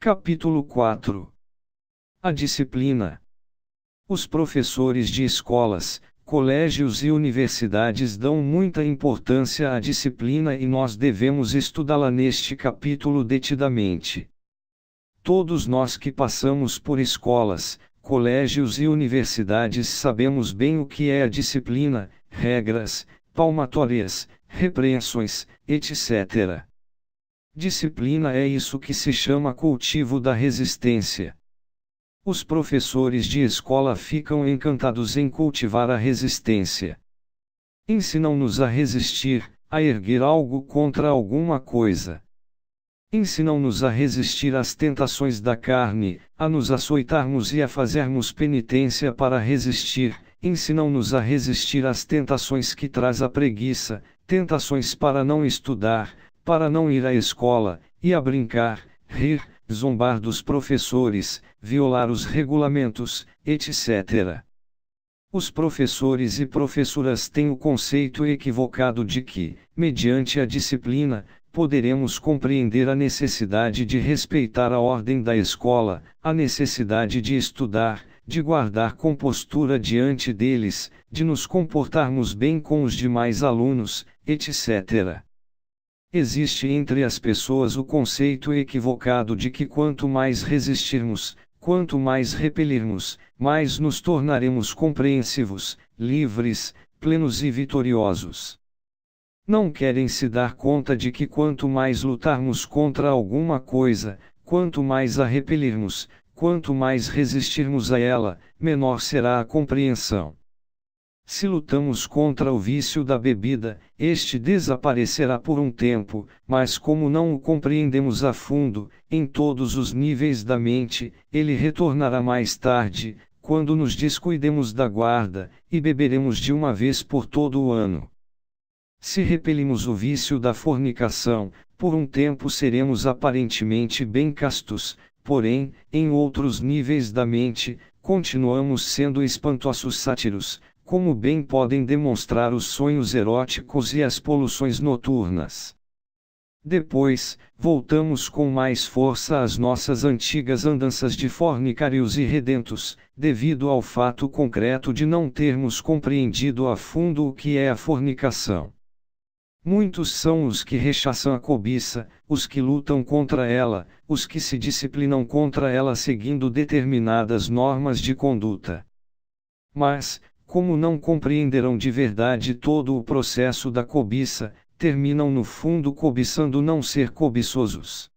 Capítulo 4. A disciplina. Os professores de escolas, colégios e universidades dão muita importância à disciplina e nós devemos estudá-la neste capítulo detidamente. Todos nós que passamos por escolas, colégios e universidades sabemos bem o que é a disciplina, regras, palmatórias, repreensões, etc. Disciplina é isso que se chama cultivo da resistência. Os professores de escola ficam encantados em cultivar a resistência. Ensinam-nos a resistir, a erguer algo contra alguma coisa. Ensinam-nos a resistir às tentações da carne, a nos açoitarmos e a fazermos penitência para resistir. Ensinam-nos a resistir às tentações que traz a preguiça, tentações para não estudar, para não ir à escola, e a brincar, rir, zombar dos professores, violar os regulamentos, etc. Os professores e professoras têm o conceito equivocado de que, mediante a disciplina, poderemos compreender a necessidade de respeitar a ordem da escola, a necessidade de estudar, de guardar compostura diante deles, de nos comportarmos bem com os demais alunos, etc. Existe entre as pessoas o conceito equivocado de que quanto mais resistirmos, quanto mais repelirmos, mais nos tornaremos compreensivos, livres, plenos e vitoriosos. Não querem se dar conta de que quanto mais lutarmos contra alguma coisa, quanto mais a repelirmos, quanto mais resistirmos a ela, menor será a compreensão. Se lutamos contra o vício da bebida, este desaparecerá por um tempo, mas como não o compreendemos a fundo, em todos os níveis da mente, ele retornará mais tarde, quando nos descuidemos da guarda, e beberemos de uma vez por todo o ano. Se repelimos o vício da fornicação, por um tempo seremos aparentemente bem castos, porém, em outros níveis da mente, continuamos sendo espantosos sátiros, como bem podem demonstrar os sonhos eróticos e as poluições noturnas. Depois, voltamos com mais força às nossas antigas andanças de fornicários e redentos, devido ao fato concreto de não termos compreendido a fundo o que é a fornicação. Muitos são os que rechaçam a cobiça, os que lutam contra ela, os que se disciplinam contra ela seguindo determinadas normas de conduta. Mas, como não compreenderão de verdade todo o processo da cobiça, terminam no fundo cobiçando não ser cobiçosos.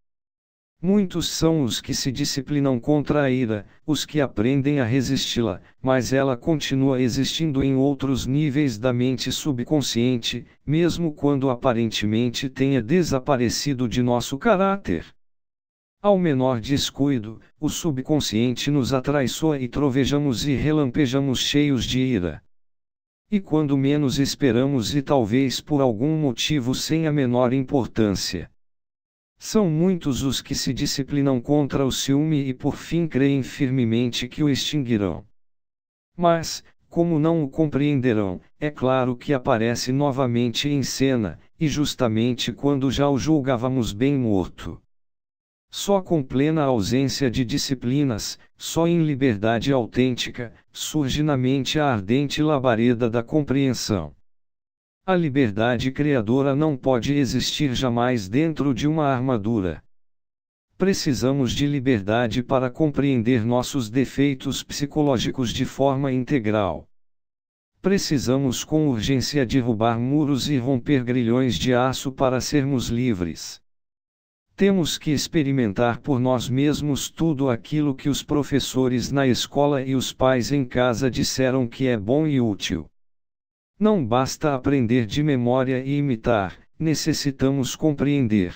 Muitos são os que se disciplinam contra a ira, os que aprendem a resisti-la, mas ela continua existindo em outros níveis da mente subconsciente, mesmo quando aparentemente tenha desaparecido de nosso caráter. Ao menor descuido, o subconsciente nos atraiçoa e trovejamos e relampejamos cheios de ira. E quando menos esperamos e talvez por algum motivo sem a menor importância. São muitos os que se disciplinam contra o ciúme e por fim creem firmemente que o extinguirão. Mas, como não o compreenderão, é claro que aparece novamente em cena, e justamente quando já o julgávamos bem morto. Só com plena ausência de disciplinas, só em liberdade autêntica, surge na mente a ardente labareda da compreensão. A liberdade criadora não pode existir jamais dentro de uma armadura. Precisamos de liberdade para compreender nossos defeitos psicológicos de forma integral. Precisamos com urgência derrubar muros e romper grilhões de aço para sermos livres. Temos que experimentar por nós mesmos tudo aquilo que os professores na escola e os pais em casa disseram que é bom e útil. Não basta aprender de memória e imitar, necessitamos compreender.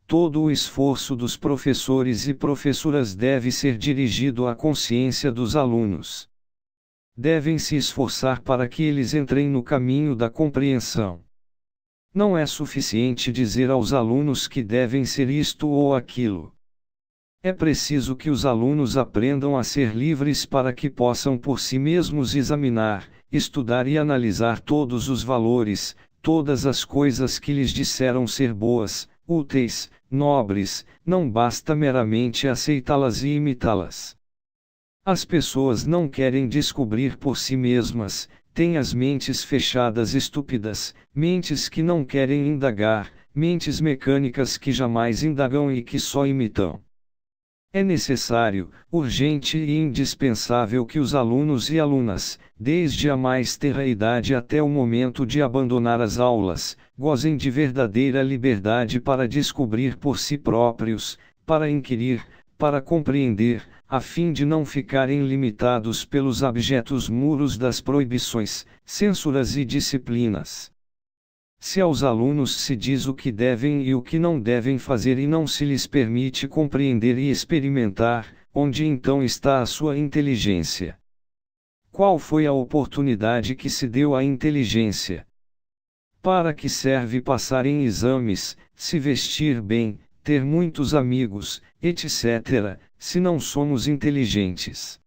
Todo o esforço dos professores e professoras deve ser dirigido à consciência dos alunos. Devem se esforçar para que eles entrem no caminho da compreensão. Não é suficiente dizer aos alunos que devem ser isto ou aquilo. É preciso que os alunos aprendam a ser livres para que possam por si mesmos examinar, estudar e analisar todos os valores, todas as coisas que lhes disseram ser boas, úteis, nobres, não basta meramente aceitá-las e imitá-las. As pessoas não querem descobrir por si mesmas, têm as mentes fechadas estúpidas, mentes que não querem indagar, mentes mecânicas que jamais indagam e que só imitam. É necessário, urgente e indispensável que os alunos e alunas, desde a mais tenra idade até o momento de abandonar as aulas, gozem de verdadeira liberdade para descobrir por si próprios, para inquirir, para compreender, a fim de não ficarem limitados pelos abjetos muros das proibições, censuras e disciplinas. Se aos alunos se diz o que devem e o que não devem fazer e não se lhes permite compreender e experimentar, onde então está a sua inteligência? Qual foi a oportunidade que se deu à inteligência? Para que serve passar em exames, se vestir bem, ter muitos amigos, etc., se não somos inteligentes?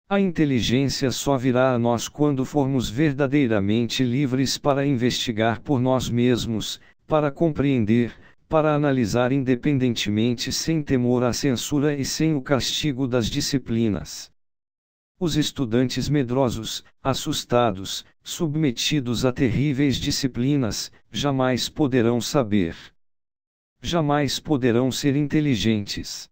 A inteligência só virá a nós quando formos verdadeiramente livres para investigar por nós mesmos, para compreender, para analisar independentemente sem temor à censura e sem o castigo das disciplinas. Os estudantes medrosos, assustados, submetidos a terríveis disciplinas, jamais poderão saber. Jamais poderão ser inteligentes.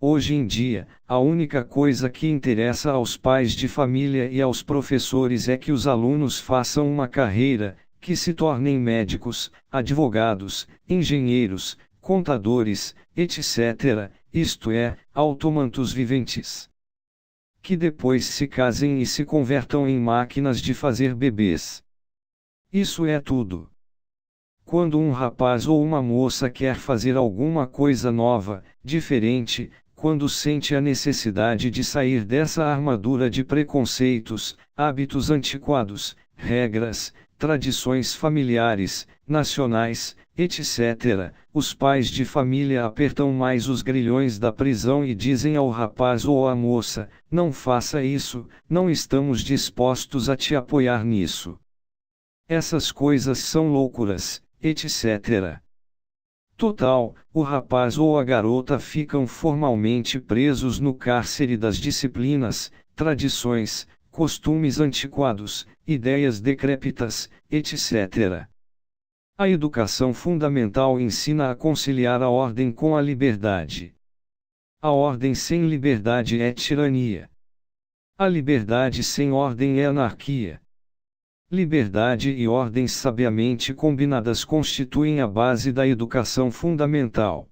Hoje em dia, a única coisa que interessa aos pais de família e aos professores é que os alunos façam uma carreira, que se tornem médicos, advogados, engenheiros, contadores, etc., isto é, autômatos viventes. Que depois se casem e se convertam em máquinas de fazer bebês. Isso é tudo. Quando um rapaz ou uma moça quer fazer alguma coisa nova, diferente, quando sente a necessidade de sair dessa armadura de preconceitos, hábitos antiquados, regras, tradições familiares, nacionais, etc., os pais de família apertam mais os grilhões da prisão e dizem ao rapaz ou à moça: não faça isso, não estamos dispostos a te apoiar nisso. Essas coisas são loucuras, etc. Total, o rapaz ou a garota ficam formalmente presos no cárcere das disciplinas, tradições, costumes antiquados, ideias decrépitas, etc. A educação fundamental ensina a conciliar a ordem com a liberdade. A ordem sem liberdade é tirania. A liberdade sem ordem é anarquia. Liberdade e ordem sabiamente combinadas constituem a base da educação fundamental.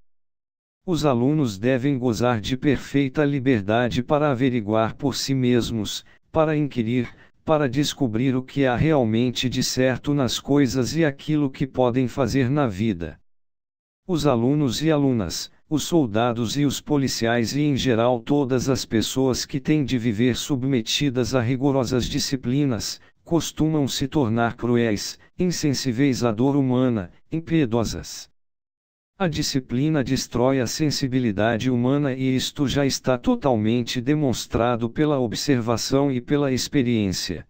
Os alunos devem gozar de perfeita liberdade para averiguar por si mesmos, para inquirir, para descobrir o que há realmente de certo nas coisas e aquilo que podem fazer na vida. Os alunos e alunas, os soldados e os policiais e em geral todas as pessoas que têm de viver submetidas a rigorosas disciplinas, costumam se tornar cruéis, insensíveis à dor humana, impiedosas. A disciplina destrói a sensibilidade humana e isto já está totalmente demonstrado pela observação e pela experiência.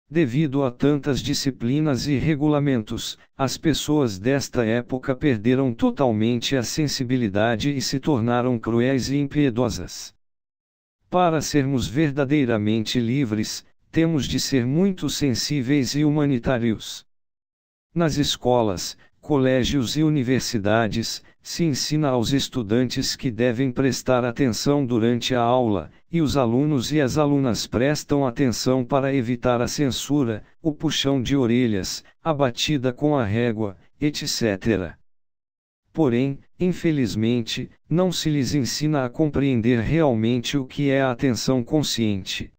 Devido a tantas disciplinas e regulamentos, as pessoas desta época perderam totalmente a sensibilidade e se tornaram cruéis e impiedosas. Para sermos verdadeiramente livres, temos de ser muito sensíveis e humanitários. Nas escolas, colégios e universidades, se ensina aos estudantes que devem prestar atenção durante a aula, e os alunos e as alunas prestam atenção para evitar a censura, o puxão de orelhas, a batida com a régua, etc. Porém, infelizmente, não se lhes ensina a compreender realmente o que é a atenção consciente.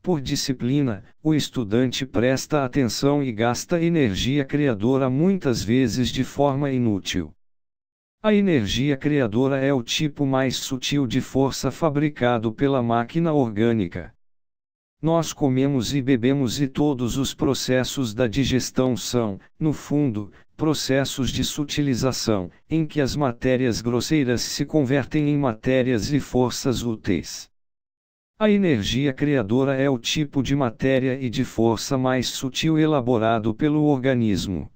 Por disciplina, o estudante presta atenção e gasta energia criadora muitas vezes de forma inútil. A energia criadora é o tipo mais sutil de força fabricado pela máquina orgânica. Nós comemos e bebemos e todos os processos da digestão são, no fundo, processos de sutilização, em que as matérias grosseiras se convertem em matérias e forças úteis. A energia criadora é o tipo de matéria e de força mais sutil elaborado pelo organismo.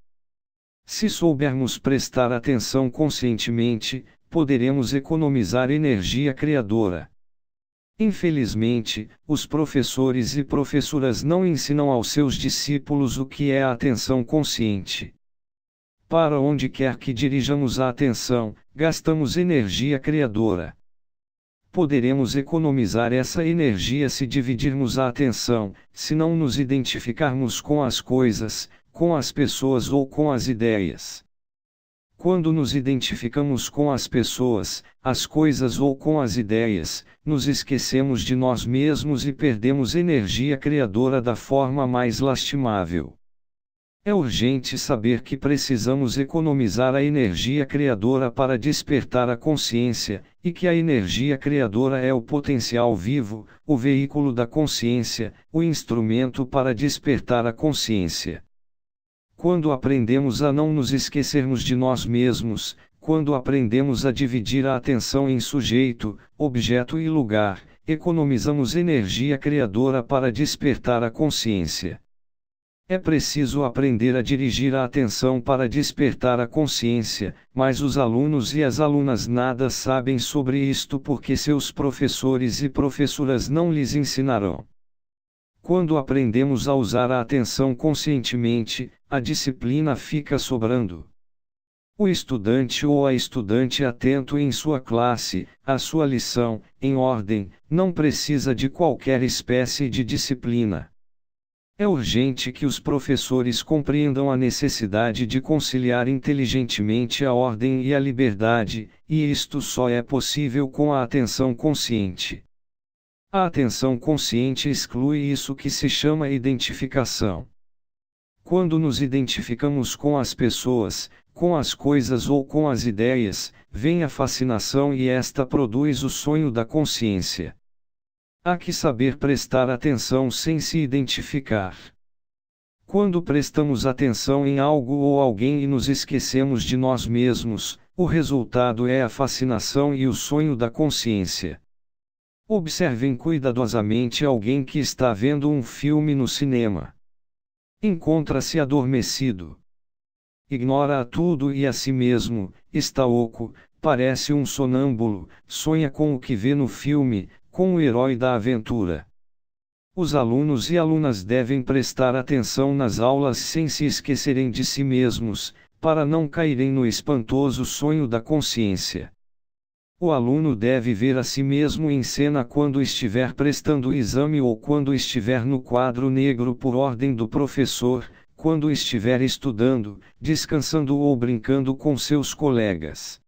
Se soubermos prestar atenção conscientemente, poderemos economizar energia criadora. Infelizmente, os professores e professoras não ensinam aos seus discípulos o que é a atenção consciente. Para onde quer que dirijamos a atenção, gastamos energia criadora. Poderemos economizar essa energia se dividirmos a atenção, se não nos identificarmos com as coisas, com as pessoas ou com as ideias. Quando nos identificamos com as pessoas, as coisas ou com as ideias, nos esquecemos de nós mesmos e perdemos energia criadora da forma mais lastimável. É urgente saber que precisamos economizar a energia criadora para despertar a consciência, e que a energia criadora é o potencial vivo, o veículo da consciência, o instrumento para despertar a consciência. Quando aprendemos a não nos esquecermos de nós mesmos, quando aprendemos a dividir a atenção em sujeito, objeto e lugar, economizamos energia criadora para despertar a consciência. É preciso aprender a dirigir a atenção para despertar a consciência, mas os alunos e as alunas nada sabem sobre isto porque seus professores e professoras não lhes ensinaram. Quando aprendemos a usar a atenção conscientemente, a disciplina fica sobrando. O estudante ou a estudante atento em sua classe, a sua lição, em ordem, não precisa de qualquer espécie de disciplina. É urgente que os professores compreendam a necessidade de conciliar inteligentemente a ordem e a liberdade, e isto só é possível com a atenção consciente. A atenção consciente exclui isso que se chama identificação. Quando nos identificamos com as pessoas, com as coisas ou com as ideias, vem a fascinação e esta produz o sonho da consciência. Há que saber prestar atenção sem se identificar. Quando prestamos atenção em algo ou alguém e nos esquecemos de nós mesmos, o resultado é a fascinação e o sonho da consciência. Observem cuidadosamente alguém que está vendo um filme no cinema. Encontra-se adormecido. Ignora a tudo e a si mesmo, está oco, parece um sonâmbulo, sonha com o que vê no filme, com o herói da aventura. Os alunos e alunas devem prestar atenção nas aulas sem se esquecerem de si mesmos, para não caírem no espantoso sonho da consciência. O aluno deve ver a si mesmo em cena quando estiver prestando o exame ou quando estiver no quadro negro por ordem do professor, quando estiver estudando, descansando ou brincando com seus colegas.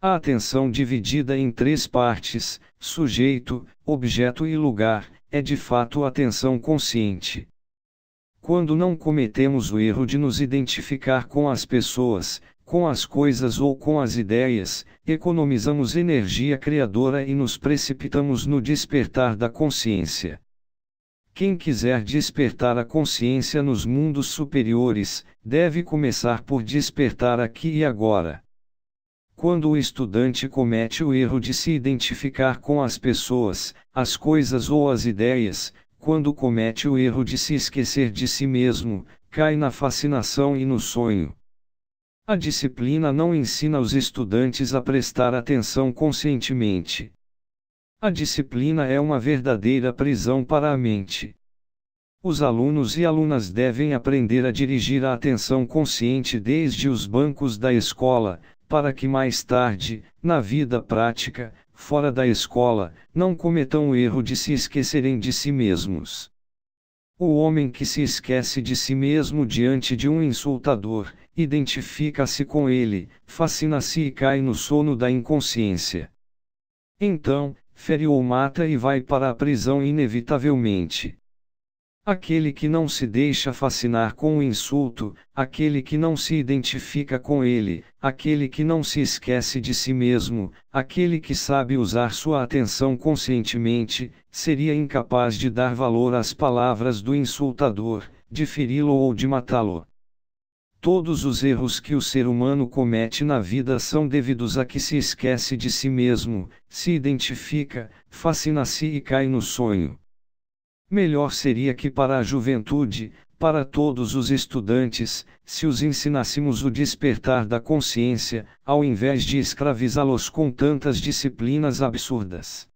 A atenção dividida em três partes, sujeito, objeto e lugar, é de fato atenção consciente. Quando não cometemos o erro de nos identificar com as pessoas, com as coisas ou com as ideias, economizamos energia criadora e nos precipitamos no despertar da consciência. Quem quiser despertar a consciência nos mundos superiores, deve começar por despertar aqui e agora. Quando o estudante comete o erro de se identificar com as pessoas, as coisas ou as ideias, quando comete o erro de se esquecer de si mesmo, cai na fascinação e no sonho. A disciplina não ensina os estudantes a prestar atenção conscientemente. A disciplina é uma verdadeira prisão para a mente. Os alunos e alunas devem aprender a dirigir a atenção consciente desde os bancos da escola, para que mais tarde, na vida prática, fora da escola, não cometam o erro de se esquecerem de si mesmos. O homem que se esquece de si mesmo diante de um insultador, identifica-se com ele, fascina-se e cai no sono da inconsciência. Então, fere ou mata e vai para a prisão inevitavelmente. Aquele que não se deixa fascinar com o insulto, aquele que não se identifica com ele, aquele que não se esquece de si mesmo, aquele que sabe usar sua atenção conscientemente, seria incapaz de dar valor às palavras do insultador, de feri-lo ou de matá-lo. Todos os erros que o ser humano comete na vida são devidos a que se esquece de si mesmo, se identifica, fascina-se e cai no sonho. Melhor seria que para a juventude, para todos os estudantes, se os ensinássemos o despertar da consciência, ao invés de escravizá-los com tantas disciplinas absurdas.